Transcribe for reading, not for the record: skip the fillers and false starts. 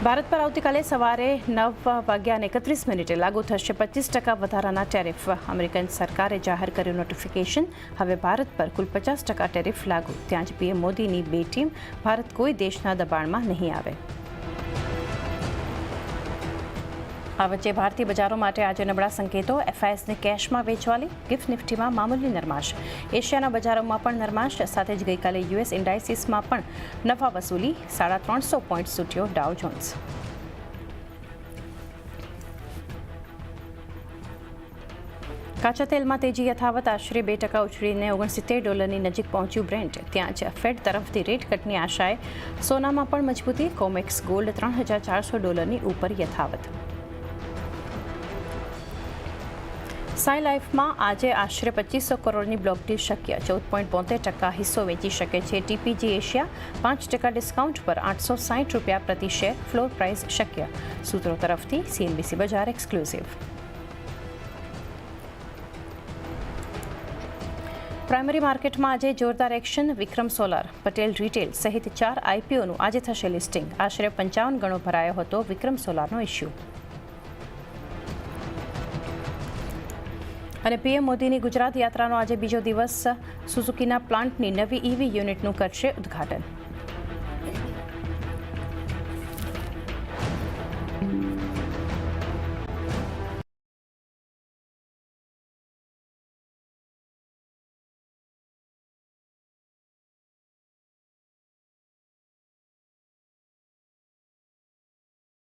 ભારત પર આવતીકાલે સવારે 9:31 લાગુ થશે 25% વધારાના ટેરિફ। અમેરિકન સરકારે જાહેર કર્યું નોટિફિકેશન। હવે ભારત પર કુલ 50% ટેરિફ લાગુ। ત્યાં જ પીએમ મોદીની બે ટીમ ભારત કોઈ દેશના દબાણમાં નહીં આવે। આ વચ્ચે ભારતીય બજારો માટે આજે નબળા સંકેતો। એફઆઈએસને કેશમાં વેચવાલી। ગિફ્ટ નિફ્ટીમાં મામૂલી નરમાશ। એશિયાના બજારોમાં પણ નરમાશ। સાથે જ ગઈકાલે યુએસ ઇન્ડાઇસીસમાં પણ નફા વસૂલી। 350 પોઈન્ટ સુટ્યો ડાઉ જોન્સ। કાચા તેલમાં તેજી યથાવત। આશરે 2% ઉછળીને $69 નજીક પહોંચ્યું બ્રેન્ટ। ત્યાં જ ફેડ તરફથી રેટ કટની આશાએ સોનામાં પણ મજબૂતી। કોમેક્સ ગોલ્ડ $3,400 ઉપર યથાવત। સાઈ લાઈફમાં આજે આશરે 2500 કરોડની બ્લોક ડીલ શક્ય। 14.72% હિસ્સો વેચી શકે છે ટીપીજી એશિયા। 5% ડિસ્કાઉન્ટ પર ₹860 પ્રતિ શેર ફ્લોર પ્રાઇસ શક્ય। સૂત્રો તરફથી સીએનબીસી બજાર એક્સક્લુઝિવ। પ્રાઇમરી માર્કેટમાં આજે જોરદાર એક્શન। વિક્રમ સોલાર, પટેલ રિટેલ સહિત 4 આઈપીઓનું આજે થશે લિસ્ટિંગ। આશરે 55 ગણો ભરાયો હતો વિક્રમ સોલારનો ઇસ્યુ। અને પીએમ મોદીની ગુજરાત યાત્રાનો આજે બીજો દિવસ। સુઝુકીના પ્લાન્ટની નવી ઈવી યુનિટનું કરશે ઉદ્ઘાટન।